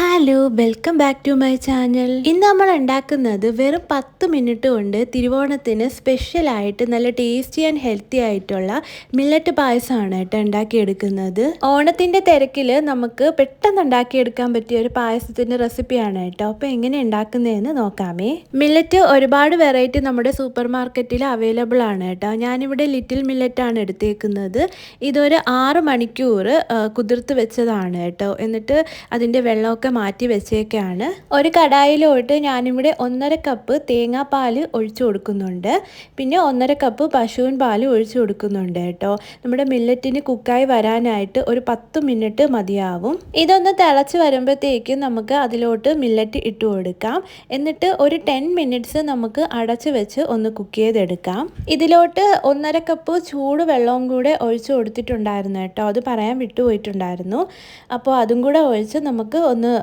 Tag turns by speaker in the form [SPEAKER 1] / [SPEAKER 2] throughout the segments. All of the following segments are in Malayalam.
[SPEAKER 1] Hello welcome back to my channel. ഇന്ന് നമ്മൾ ഉണ്ടാക്കുന്നത് വെറും 10 മിനിറ്റ് കൊണ്ട് തിരുവോണത്തിന് സ്പെഷ്യലായിട്ട് നല്ല ടേസ്റ്റി ആൻഡ് ഹെൽത്തി ആയിട്ടുള്ള മില്ലറ്റ് പായസമാണ് കേട്ടോ ഉണ്ടാക്കിയെടുക്കുന്നത്. ഓണത്തിൻ്റെ തിരക്കിൽ നമുക്ക് പെട്ടെന്ന് ഉണ്ടാക്കിയെടുക്കാൻ പറ്റിയ ഒരു പായസത്തിൻ്റെ റെസിപ്പിയാണ് കേട്ടോ. അപ്പോൾ എങ്ങനെ ഉണ്ടാക്കുന്നതെന്ന് നോക്കാമേ. മില്ലറ്റ് ഒരുപാട് വെറൈറ്റി നമ്മുടെ സൂപ്പർ മാർക്കറ്റിൽ അവൈലബിൾ ആണ് കേട്ടോ. ഞാനിവിടെ ലിറ്റിൽ മില്ലറ്റാണ് എടുത്തേക്കുന്നത്. ഇതൊരു 6 മണിക്കൂർ കുതിർത്ത് വെച്ചതാണ് കേട്ടോ. എന്നിട്ട് അതിൻ്റെ വെള്ളമൊക്കെ മാറ്റി വെച്ചേക്കാണ്. ഒരു കടായിലോട്ട് ഞാനിവിടെ 1.5 കപ്പ് തേങ്ങാപ്പാൽ ഒഴിച്ചു കൊടുക്കുന്നുണ്ട്. പിന്നെ 1.5 കപ്പ് പശുവിൻ പാൽ ഒഴിച്ചു കൊടുക്കുന്നുണ്ട് കേട്ടോ. നമ്മുടെ മില്ലറ്റിന് കുക്കായി വരാനായിട്ട് ഒരു 10 മിനിറ്റ് മതിയാവും. ഇതൊന്ന് തിളച്ച് വരുമ്പോഴത്തേക്കും നമുക്ക് അതിലോട്ട് മില്ലറ്റ് ഇട്ട് കൊടുക്കാം. എന്നിട്ട് ഒരു 10 മിനിറ്റ്സ് നമുക്ക് അടച്ച് വെച്ച് ഒന്ന് കുക്ക് ചെയ്തെടുക്കാം. ഇതിലോട്ട് 1.5 കപ്പ് ചൂട് വെള്ളവും കൂടെ ഒഴിച്ചു കൊടുത്തിട്ടുണ്ടായിരുന്നു കേട്ടോ. അത് പറയാൻ വിട്ടുപോയിട്ടുണ്ടായിരുന്നു. അപ്പോൾ അതും കൂടെ ഒഴിച്ച് നമുക്ക് ഒന്ന്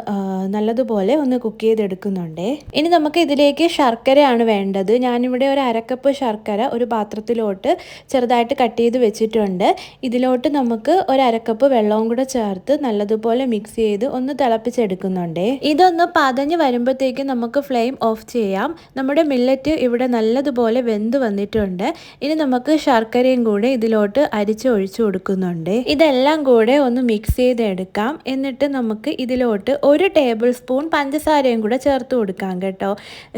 [SPEAKER 1] നല്ലതുപോലെ ഒന്ന് കുക്ക് ചെയ്തെടുക്കുന്നുണ്ട്. ഇനി നമുക്ക് ഇതിലേക്ക് ശർക്കരയാണ് വേണ്ടത്. ഞാനിവിടെ ഒരു 1/2 കപ്പ് ശർക്കര ഒരു പാത്രത്തിലോട്ട് ചെറുതായിട്ട് കട്ട് ചെയ്ത് വെച്ചിട്ടുണ്ട്. ഇതിലോട്ട് നമുക്ക് ഒരു 1/2 കപ്പ് വെള്ളവും കൂടെ ചേർത്ത് നല്ലതുപോലെ മിക്സ് ചെയ്ത് ഒന്ന് തിളപ്പിച്ചെടുക്കുന്നുണ്ട്. ഇതൊന്ന് പതഞ്ഞ് വരുമ്പോഴത്തേക്കും നമുക്ക് ഫ്ലെയിം ഓഫ് ചെയ്യാം. നമ്മുടെ മില്ലറ്റ് ഇവിടെ നല്ലതുപോലെ വെന്ത് വന്നിട്ടുണ്ട്. ഇനി നമുക്ക് ശർക്കരയും കൂടെ ഇതിലോട്ട് അരിച്ച് ഒഴിച്ചു കൊടുക്കുന്നുണ്ട്. ഇതെല്ലാം കൂടെ ഒന്ന് മിക്സ് ചെയ്തെടുക്കാം. എന്നിട്ട് നമുക്ക് ഇതിലോട്ട് 1 ടേബിൾ സ്പൂൺ പഞ്ചസാരയും കൂടെ ചേർത്ത് കൊടുക്കാം കേട്ടോ.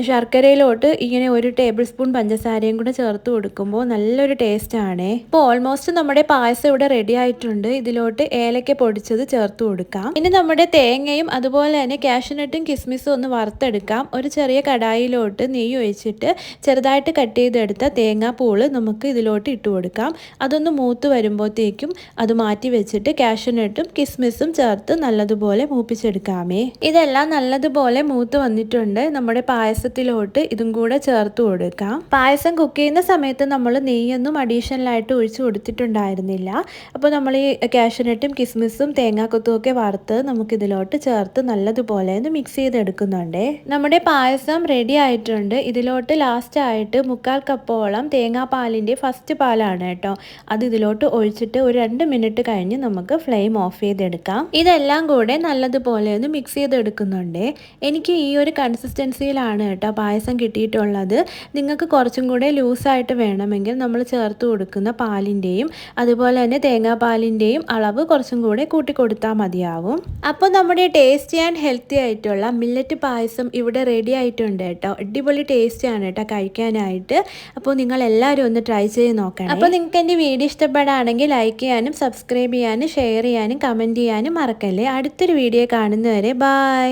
[SPEAKER 1] ശർക്കരയിലോട്ട് ഇങ്ങനെ 1 ടേബിൾ സ്പൂൺ പഞ്ചസാരയും കൂടെ ചേർത്ത് കൊടുക്കുമ്പോൾ നല്ലൊരു ടേസ്റ്റാണ്. ഇപ്പോൾ ഓൾമോസ്റ്റ് നമ്മുടെ പായസം ഇവിടെ റെഡി ആയിട്ടുണ്ട്. ഇതിലോട്ട് ഏലക്ക പൊടിച്ചത് ചേർത്ത് കൊടുക്കാം. ഇനി നമ്മുടെ തേങ്ങയും അതുപോലെ തന്നെ കാഷ്യൂനട്ടും കിസ്മിസും ഒന്ന് വറുത്തെടുക്കാം. ഒരു ചെറിയ കടായിലോട്ട് നെയ്യ് ഒഴിച്ചിട്ട് ചെറുതായിട്ട് കട്ട് ചെയ്തെടുത്ത തേങ്ങാപ്പൂള് നമുക്ക് ഇതിലോട്ട് ഇട്ട് കൊടുക്കാം. അതൊന്ന് മൂത്ത് വരുമ്പോഴത്തേക്കും അത് മാറ്റി വെച്ചിട്ട് കാഷ്യൂനട്ടും കിസ്മിസും ചേർത്ത് നല്ലതുപോലെ മൂപ്പിച്ചെടുക്കാമേ. ഇതെല്ലാം നല്ലതുപോലെ മൂത്ത് വന്നിട്ടുണ്ട്. നമ്മുടെ പായസത്തിലോട്ട് ഇതും കൂടെ ചേർത്ത് കൊടുക്കാം. പായസം കുക്ക് ചെയ്യുന്ന സമയത്ത് നമ്മൾ നെയ്യൊന്നും അഡീഷണലായിട്ട് ഒഴിച്ചു കൊടുത്തിട്ടുണ്ടായിരുന്നില്ല. അപ്പോൾ നമ്മൾ ഈ കാഷ്യൂനട്ടും കിസ്മിസും തേങ്ങാക്കൊത്തും ഒക്കെ വറുത്ത് നമുക്കിതിലോട്ട് ചേർത്ത് നല്ലതുപോലെ ഒന്ന് മിക്സ് ചെയ്തെടുക്കുന്നുണ്ട്. നമ്മുടെ പായസം റെഡി ആയിട്ടുണ്ട്. ഇതിലോട്ട് ലാസ്റ്റ് ആയിട്ട് 1/4 കപ്പോളം തേങ്ങാപ്പാലിൻ്റെ ഫസ്റ്റ് പാലാണ് കേട്ടോ. അത് ഇതിലോട്ട് ഒഴിച്ചിട്ട് ഒരു 2 മിനിറ്റ് കഴിഞ്ഞ് നമുക്ക് ഫ്ലെയിം ഓഫ് ചെയ്തെടുക്കാം. ഇതെല്ലാം കൂടെ നല്ലതുപോലെ ഒന്ന് മിക്സ് ചെയ്തെടുക്കുന്നുണ്ട്. എനിക്ക് ഈ ഒരു കൺസിസ്റ്റൻസിയിലാണ് കേട്ടോ പായസം കിട്ടിയിട്ടുള്ളത്. നിങ്ങൾക്ക് കുറച്ചും കൂടെ ലൂസായിട്ട് വേണമെങ്കിൽ നമ്മൾ ചേർത്ത് കൊടുക്കുന്ന പാലിൻ്റെയും അതുപോലെ തന്നെ തേങ്ങാപ്പാലിൻ്റെയും അളവ് കുറച്ചും കൂടെ കൂട്ടിക്കൊടുത്താൽ മതിയാവും. അപ്പോൾ നമ്മുടെ ടേസ്റ്റി ആൻഡ് ഹെൽത്തി ആയിട്ടുള്ള മില്ലറ്റ് പായസം ഇവിടെ റെഡി ആയിട്ടുണ്ട് കേട്ടോ. അടിപൊളി ടേസ്റ്റിയാണ് കേട്ടോ കഴിക്കാനായിട്ട്. അപ്പോൾ നിങ്ങൾ എല്ലാവരും ഒന്ന് ട്രൈ ചെയ്ത് നോക്കണം. അപ്പോൾ നിങ്ങൾക്ക് എൻ്റെ വീഡിയോ ഇഷ്ടപ്പെടുകയാണെങ്കിൽ ലൈക്ക് ചെയ്യാനും സബ്സ്ക്രൈബ് ചെയ്യാനും ഷെയർ ചെയ്യാനും കമൻറ്റ് ചെയ്യാനും മറക്കല്ലേ. അടുത്തൊരു വീഡിയോ കാണുന്നവരെ ബൈ.